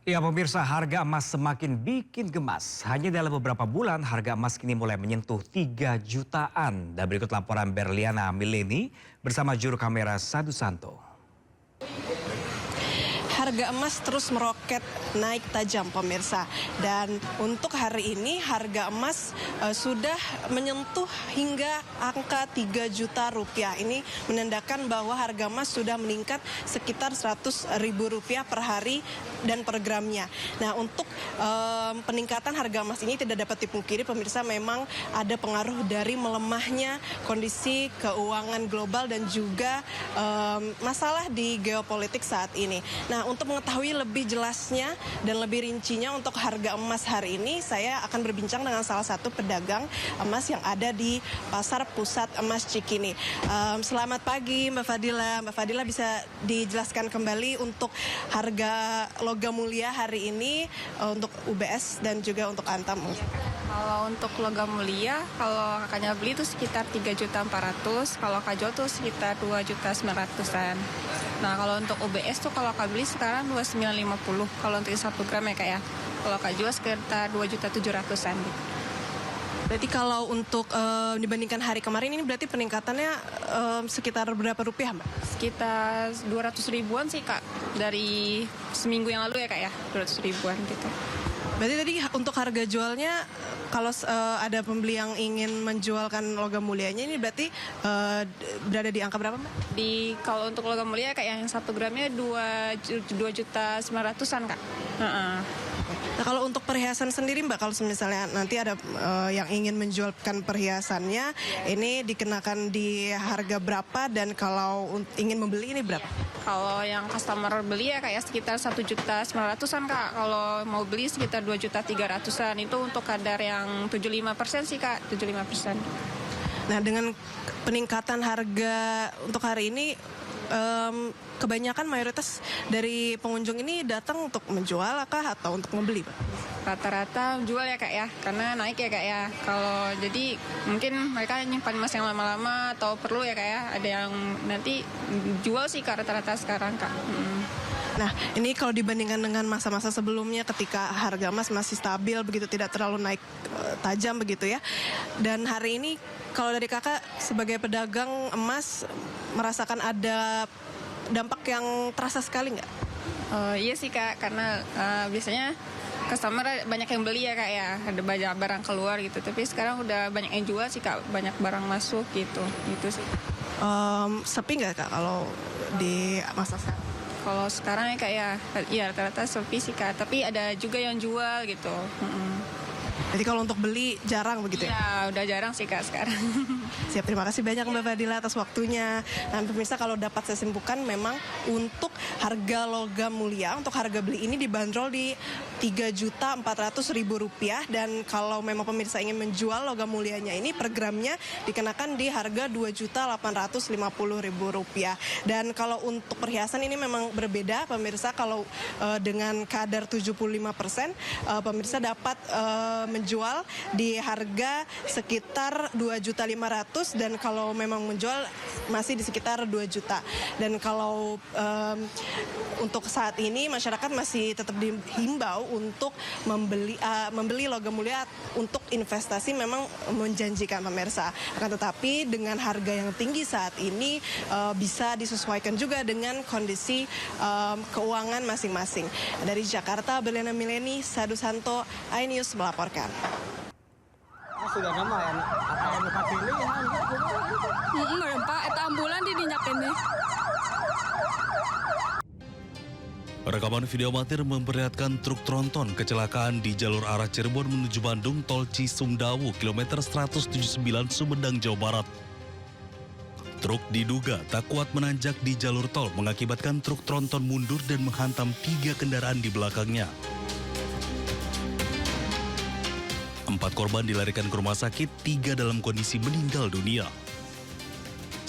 Ya pemirsa, harga emas semakin bikin gemas. Hanya dalam beberapa bulan harga emas kini mulai menyentuh 3 jutaan. Dan berikut laporan Berliana Mileni bersama juru kamera Sadu Santo. Harga emas terus meroket naik tajam pemirsa. Dan untuk hari ini harga emas sudah menyentuh hingga angka 3 juta rupiah. Ini menandakan bahwa harga emas sudah meningkat sekitar 100 ribu rupiah per hari dan per gramnya. Nah untuk peningkatan harga emas ini tidak dapat dipungkiri pemirsa, memang ada pengaruh dari melemahnya kondisi keuangan global dan juga masalah di geopolitik saat ini. Nah untuk mengetahui lebih jelasnya dan lebih rincinya untuk harga emas hari ini, saya akan berbincang dengan salah satu pedagang emas yang ada di Pasar Pusat Emas Cikini. Selamat pagi Mbak Fadila. Mbak Fadila bisa dijelaskan kembali untuk harga logam mulia hari ini untuk UBS dan juga untuk Antam? Kalau untuk logam mulia, kalau kakaknya beli itu sekitar 3.400.000, kalau kak jual tuh sekitar 2.900.000-an. Nah kalau untuk UBS tuh kalau kak beli sekarang 2.950.000, kalau untuk 1 gram ya kak ya. Kalau kak jual sekitar 2.700.000-an gitu. Berarti kalau untuk dibandingkan hari kemarin ini berarti peningkatannya sekitar berapa rupiah Mbak? Sekitar 200 ribuan sih kak, dari seminggu yang lalu ya kak ya, 200 ribuan gitu. Berarti tadi untuk harga jualnya, kalau ada pembeli yang ingin menjualkan logam mulianya ini berarti berada di angka berapa Mbak? Kalau untuk logam mulia kayak yang 1 gramnya 2.900.000-an kak. Nah kalau untuk perhiasan sendiri Mbak, kalau misalnya nanti ada yang ingin menjualkan perhiasannya, ini dikenakan di harga berapa, dan kalau ingin membeli ini berapa? Kalau yang customer beli ya kayak sekitar 1.900.000-an kak. Kalau mau beli sekitar 2.300.000-an. Itu untuk kadar yang 75% sih kak, 75%. Nah dengan peningkatan harga untuk hari ini, kebanyakan mayoritas dari pengunjung ini datang untuk menjual kah atau untuk membeli Pak? Rata-rata jual ya kak ya, karena naik ya kak ya. Kalau jadi mungkin mereka nyimpan emas yang lama-lama atau perlu ya kak ya. Ada yang nanti jual sih kak rata-rata sekarang kak. Nah ini kalau dibandingkan dengan masa-masa sebelumnya ketika harga emas masih stabil begitu, tidak terlalu naik tajam begitu ya. Dan hari ini kalau dari kakak sebagai pedagang emas merasakan ada dampak yang terasa sekali nggak? Iya sih kak, karena biasanya customer banyak yang beli ya kak ya, ada banyak barang keluar gitu. Tapi sekarang udah banyak yang jual sih kak, banyak barang masuk gitu sih. Sepi nggak kak kalau di masa sekarang? Kalau sekarang ya kak ya rata-rata sepi sih kak, tapi ada juga yang jual gitu. Jadi kalau untuk beli jarang begitu ya? Iya, udah jarang sih kak sekarang. Siap, terima kasih banyak Mbak Fadila atas waktunya. Nah pemirsa, kalau dapat saya simpulkan memang untuk harga logam mulia, untuk harga beli ini dibanderol di 3.400.000 rupiah. Dan kalau memang pemirsa ingin menjual logam mulianya ini per gramnya dikenakan di harga 2.850.000 rupiah. Dan kalau untuk perhiasan ini memang berbeda pemirsa, kalau dengan kadar 75%, pemirsa dapat menjual di harga sekitar 2.500.000, dan kalau memang menjual masih di sekitar 2 juta. Dan kalau untuk saat ini masyarakat masih tetap dihimbau untuk membeli logam mulia untuk investasi, memang menjanjikan pemirsa. Akan tetapi dengan harga yang tinggi saat ini bisa disesuaikan juga dengan kondisi keuangan masing-masing. Dari Jakarta, Berliana Mileni, Sadu Santo, iNews melaporkan. Sudah nama ya, apa yang muka pilih ya? Pak, eta ambulan di dinyak ini. Rekaman video amatir memperlihatkan truk tronton kecelakaan di jalur arah Cirebon menuju Bandung tol Cisumdawu kilometer 179 Sumedang, Jawa Barat. Truk diduga tak kuat menanjak di jalur tol mengakibatkan truk tronton mundur dan menghantam 3 kendaraan di belakangnya. 4 korban dilarikan ke rumah sakit, 3 dalam kondisi meninggal dunia.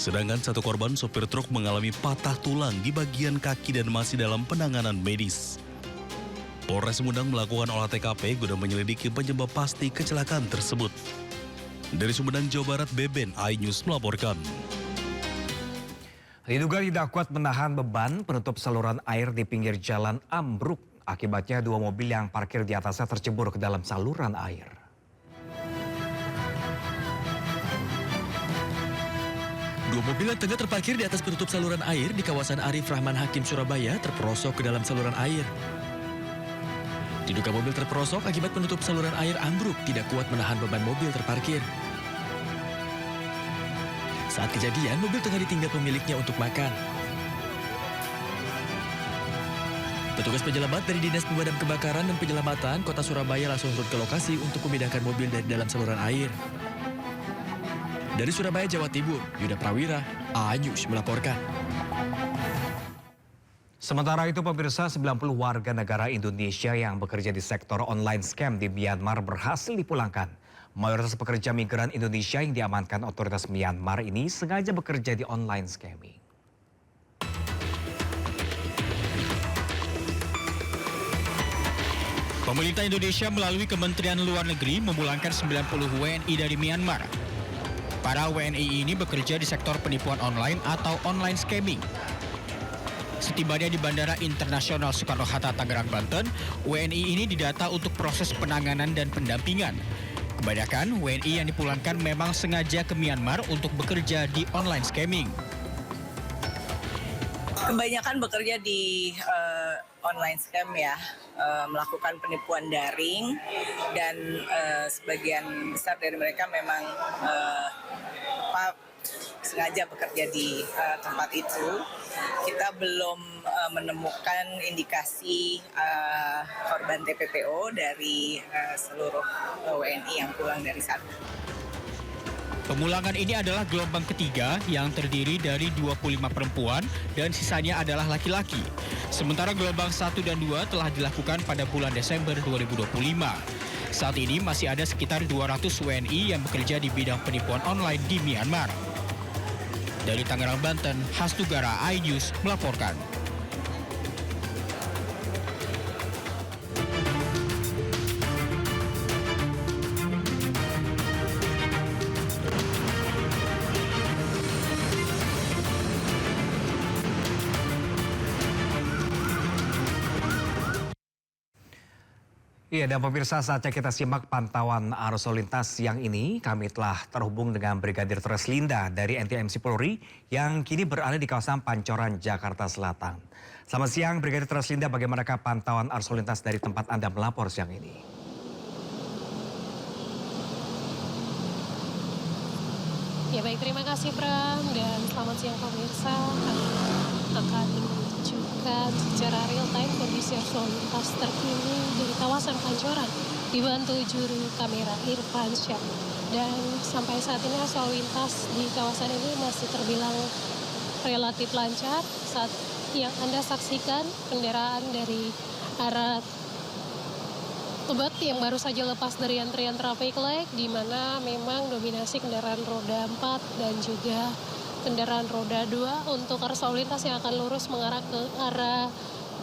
Sedangkan 1 korban sopir truk mengalami patah tulang di bagian kaki dan masih dalam penanganan medis. Polres Sumedang melakukan olah TKP guna menyelidiki penyebab pasti kecelakaan tersebut. Dari Sumedang, Jawa Barat, Beben, iNews melaporkan. Diduga tidak kuat menahan beban, penutup saluran air di pinggir jalan ambruk. Akibatnya 2 mobil yang parkir di atasnya tercebur ke dalam saluran air. Dua mobil yang tengah terparkir di atas penutup saluran air di kawasan Arif Rahman Hakim, Surabaya terperosok ke dalam saluran air. Diduga mobil terperosok akibat penutup saluran air ambruk tidak kuat menahan beban mobil terparkir. Saat kejadian, mobil tengah ditinggal pemiliknya untuk makan. Petugas penyelamat dari Dinas Pemadam Kebakaran dan Penyelamatan Kota Surabaya langsung turun ke lokasi untuk memindahkan mobil dari dalam saluran air. Dari Surabaya, Jawa Timur, Yuda Prawira, A-News melaporkan. Sementara itu pemirsa, 90 warga negara Indonesia yang bekerja di sektor online scam di Myanmar berhasil dipulangkan. Mayoritas pekerja migran Indonesia yang diamankan otoritas Myanmar ini sengaja bekerja di online scamming. Pemerintah Indonesia melalui Kementerian Luar Negeri memulangkan 90 WNI dari Myanmar. Para WNI ini bekerja di sektor penipuan online atau online scamming. Setibanya di Bandara Internasional Soekarno-Hatta, Tangerang, Banten, WNI ini didata untuk proses penanganan dan pendampingan. Kebanyakan WNI yang dipulangkan memang sengaja ke Myanmar untuk bekerja di online scamming. Kebanyakan bekerja di online scam ya, melakukan penipuan daring dan sebagian besar dari mereka memang sengaja bekerja di tempat itu. Kita belum menemukan indikasi korban TPPO dari seluruh WNI yang pulang dari sana. Pemulangan ini adalah gelombang ketiga yang terdiri dari 25 perempuan dan sisanya adalah laki-laki. Sementara gelombang 1 dan 2 telah dilakukan pada bulan Desember 2025. Saat ini masih ada sekitar 200 WNI yang bekerja di bidang penipuan online di Myanmar. Dari Tangerang, Banten, Hasnugara, A-News melaporkan. Iya, dan pemirsa, saatnya kita simak pantauan arus lalu lintas siang ini. Kami telah terhubung dengan Brigadir Treslinda dari NTMC Polri yang kini berada di kawasan Pancoran, Jakarta Selatan. Selamat siang, Brigadir Treslinda. Bagaimanakah pantauan arus lalu lintas dari tempat Anda melapor siang ini? Ya baik, terima kasih Bram dan selamat siang pemirsa. Akan menunjukkan secara real time kondisi arus lalu lintas terkini dari kawasan Pancoran dibantu juru kamera Irfan Syah. Dan sampai saat ini arus lalu lintas di kawasan ini masih terbilang relatif lancar. Saat yang Anda saksikan kendaraan dari arah Tebet yang baru saja lepas dari antrian traffic light, di mana memang dominasi kendaraan roda 4 dan juga kendaraan roda 2 untuk arus lalu lintas yang akan lurus mengarah ke arah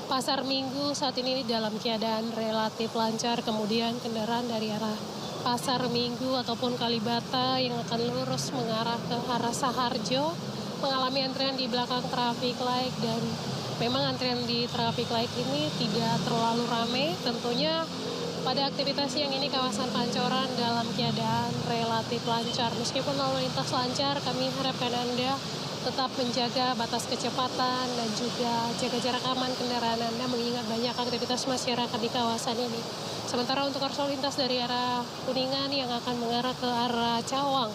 Pasar Minggu saat ini dalam keadaan relatif lancar. Kemudian kendaraan dari arah Pasar Minggu ataupun Kalibata yang akan lurus mengarah ke arah Saharjo mengalami antrian di belakang traffic light, dan memang antrian di traffic light ini tidak terlalu ramai. Tentunya pada aktivitas siang ini kawasan Pancoran dalam keadaan relatif lancar. Meskipun lalu lintas lancar, kami harapkan Anda tetap menjaga batas kecepatan dan juga jaga jarak aman kendaraan Anda mengingat banyak aktivitas masyarakat di kawasan ini. Sementara untuk arus lalu lintas dari arah Kuningan yang akan mengarah ke arah Cawang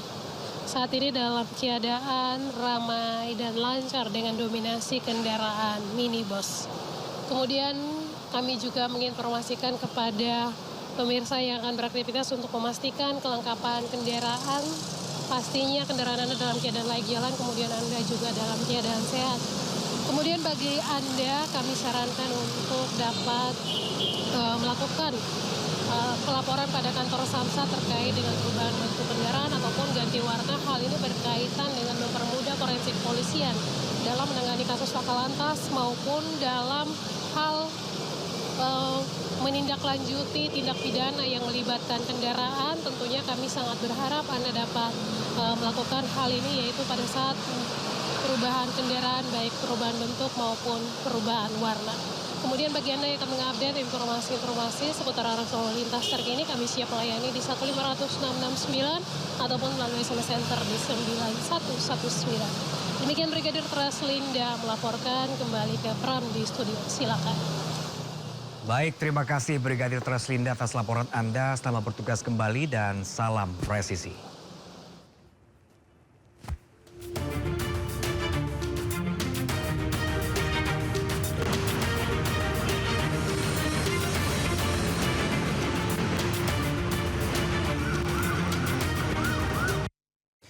saat ini dalam keadaan ramai dan lancar dengan dominasi kendaraan minibus. Kemudian kami juga menginformasikan kepada pemirsa yang akan beraktivitas untuk memastikan kelengkapan kendaraan. Pastinya kendaraan Anda dalam keadaan layak jalan, kemudian Anda juga dalam keadaan sehat. Kemudian bagi Anda kami sarankan untuk dapat melakukan pelaporan pada kantor Samsa terkait dengan perubahan bentuk kendaraan ataupun ganti warna. Hal ini berkaitan dengan mempermudah forensik kepolisian dalam menangani kasus laka lantas maupun dalam hal menindaklanjuti tindak pidana yang melibatkan kendaraan. Tentunya kami sangat berharap Anda dapat melakukan hal ini, yaitu pada saat perubahan kendaraan, baik perubahan bentuk maupun perubahan warna. Kemudian bagi Anda yang akan mengupdate informasi-informasi seputar arus lalu lintas terkini, kami siap melayani di 15669 ataupun melalui SMS Center di 9119. Demikian Brigadir Traslinda melaporkan, kembali ke Pram di studio. Silakan. Baik, terima kasih Brigadir Traslinda atas laporan Anda. Selamat bertugas kembali dan salam presisi.